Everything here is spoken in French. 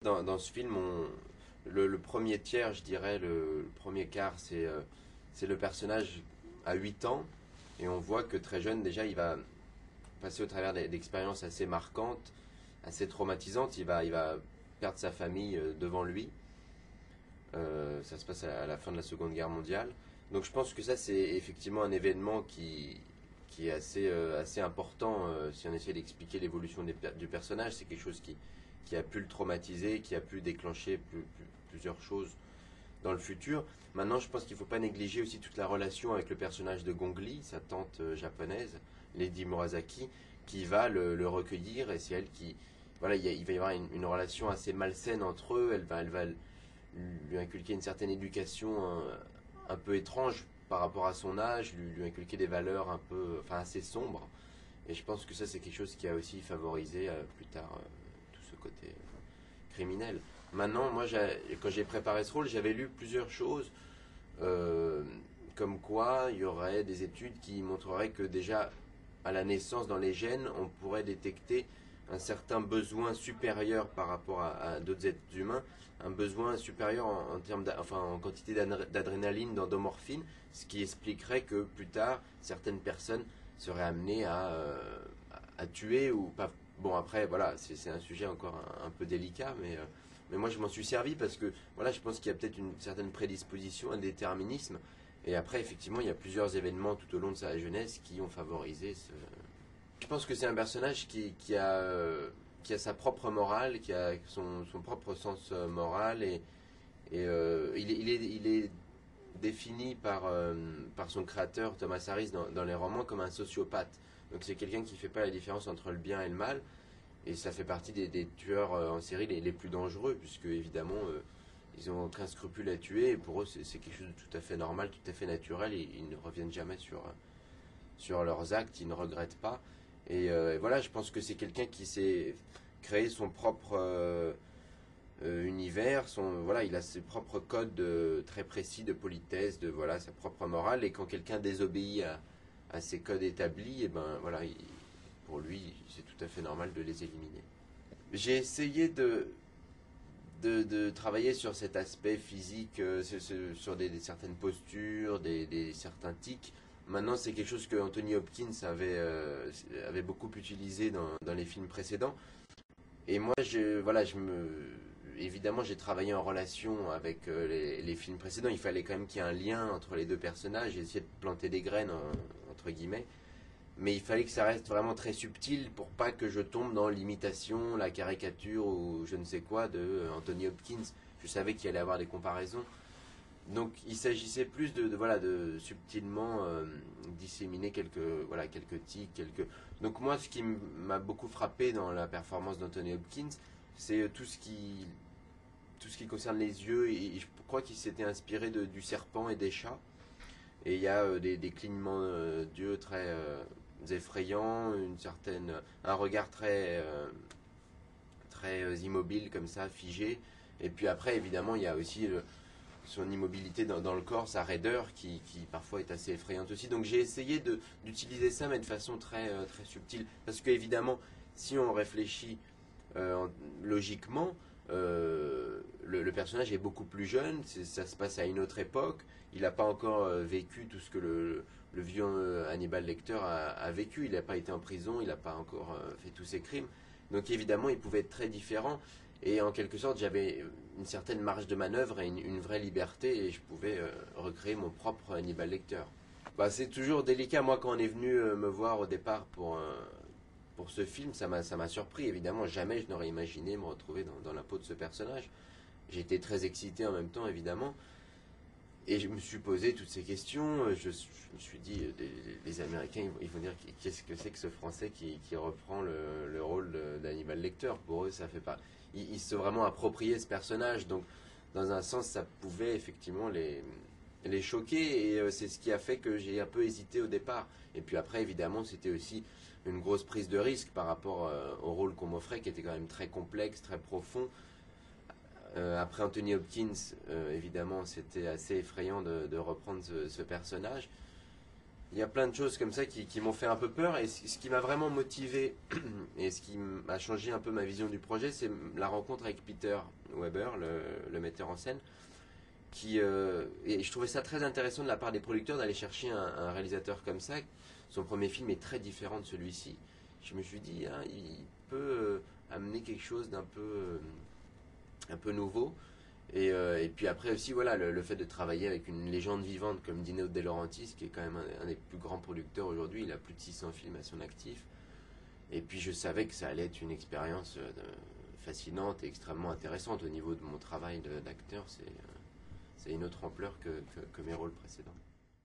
Dans ce film, le premier tiers, je dirais, le premier quart, c'est le personnage à 8 ans. Et on voit que très jeune, déjà, il va passer au travers d'expériences assez marquantes, assez traumatisantes. Il va perdre sa famille devant lui. Ça se passe à la fin de la Seconde Guerre mondiale. Donc je pense que ça, c'est effectivement un événement qui est assez important si on essaie d'expliquer l'évolution du personnage. C'est quelque chose qui a pu le traumatiser, qui a pu déclencher plusieurs choses dans le futur. Maintenant, je pense qu'il ne faut pas négliger aussi toute la relation avec le personnage de Gong Li, sa tante japonaise, Lady Murasaki, qui va le recueillir et c'est elle qui. Voilà, il va y avoir une relation assez malsaine entre eux. Elle va lui inculquer une certaine éducation un peu étrange par rapport à son âge, lui inculquer des valeurs un peu, enfin assez sombres. Et je pense que ça, c'est quelque chose qui a aussi favorisé plus tard tout ce côté criminel. Maintenant, moi, quand j'ai préparé ce rôle, j'avais lu plusieurs choses, euh, comme quoi il y aurait des études qui montreraient que déjà à la naissance, dans les gènes, on pourrait détecter un certain besoin supérieur par rapport à d'autres êtres humains, un besoin supérieur en termes enfin, en quantité d'adrénaline, d'endomorphine, ce qui expliquerait que plus tard, certaines personnes seraient amenées à tuer ou pas. Bon, après, voilà, c'est un sujet encore un peu délicat, mais moi je m'en suis servi parce que voilà, je pense qu'il y a peut-être une certaine prédisposition, un déterminisme. Et après, effectivement, il y a plusieurs événements tout au long de sa jeunesse qui ont favorisé ce. Je pense que c'est un personnage qui a sa propre morale, qui a son propre sens moral, et il est défini par son créateur Thomas Harris dans les romans comme un sociopathe. Donc c'est quelqu'un qui ne fait pas la différence entre le bien et le mal, et ça fait partie des tueurs en série les plus dangereux, puisque évidemment ils ont aucun scrupule à tuer, et pour eux c'est quelque chose de tout à fait normal, tout à fait naturel, et ils ne reviennent jamais sur leurs actes, ils ne regrettent pas. Et voilà, je pense que c'est quelqu'un qui s'est créé son propre univers, voilà, il a ses propres codes très précis de politesse, de voilà, sa propre morale, et quand quelqu'un désobéit à ces codes établis, et ben voilà, pour lui, c'est tout à fait normal de les éliminer. J'ai essayé de travailler sur cet aspect physique, sur certaines postures, certains tics. Maintenant, c'est quelque chose que Anthony Hopkins avait beaucoup utilisé dans les films précédents. Et moi, voilà, évidemment, j'ai travaillé en relation avec les films précédents. Il fallait quand même qu'il y ait un lien entre les deux personnages. J'ai essayé de planter des graines, entre guillemets. Mais il fallait que ça reste vraiment très subtil pour pas que je tombe dans l'imitation, la caricature ou je ne sais quoi de Anthony Hopkins. Je savais qu'il allait y avoir des comparaisons. Donc il s'agissait plus voilà, de subtilement disséminer quelques tics, quelques. Donc moi, ce qui m'a beaucoup frappé dans la performance d'Anthony Hopkins, c'est tout ce qui concerne les yeux. Et je crois qu'il s'était inspiré du serpent et des chats. Et il y a des clignements d'yeux très effrayants, un regard très immobile comme ça, figé. Et puis après, évidemment, il y a aussi son immobilité dans le corps, sa raideur qui parfois est assez effrayante aussi. Donc j'ai essayé d'utiliser ça, mais de façon très subtile. Parce que évidemment, si on réfléchit logiquement, le personnage est beaucoup plus jeune, ça se passe à une autre époque, il n'a pas encore vécu tout ce que le vieux Hannibal Lecter a vécu, il n'a pas été en prison, il n'a pas encore fait tous ses crimes. Donc évidemment, il pouvait être très différent. Et en quelque sorte, j'avais une certaine marge de manœuvre et une vraie liberté et je pouvais recréer mon propre Hannibal Lecter. Bah, c'est toujours délicat. Moi, quand on est venu me voir au départ pour ce film, ça m'a surpris. Évidemment, jamais je n'aurais imaginé me retrouver dans la peau de ce personnage. J'étais très excité en même temps, évidemment. Et je me suis posé toutes ces questions. Je me suis dit, les Américains, ils vont dire qu'est-ce que c'est que ce Français qui reprend le rôle d'Hannibal Lecter. Pour eux, ça fait pas. Ils se sont vraiment approprié ce personnage. Donc, dans un sens, ça pouvait effectivement les choquer. Et c'est ce qui a fait que j'ai un peu hésité au départ. Et puis après, évidemment, c'était aussi une grosse prise de risque par rapport au rôle qu'on m'offrait, qui était quand même très complexe, très profond. Après Anthony Hopkins, évidemment, c'était assez effrayant de reprendre ce personnage. il y a plein de choses comme ça qui m'ont fait un peu peur. Et ce qui m'a vraiment motivé et ce qui m'a changé un peu ma vision du projet, c'est la rencontre avec Peter Weber, le metteur en scène. Et je trouvais ça très intéressant de la part des producteurs d'aller chercher un réalisateur comme ça. Son premier film est très différent de celui-ci. Je me suis dit, hein, il peut amener quelque chose un peu nouveau. Et puis après aussi, voilà, le fait de travailler avec une légende vivante comme Dino De Laurentiis, qui est quand même un des plus grands producteurs aujourd'hui. Il a plus de 600 films à son actif. Et puis je savais que ça allait être une expérience fascinante et extrêmement intéressante au niveau de mon travail d'acteur. C'est une autre ampleur que mes rôles précédents.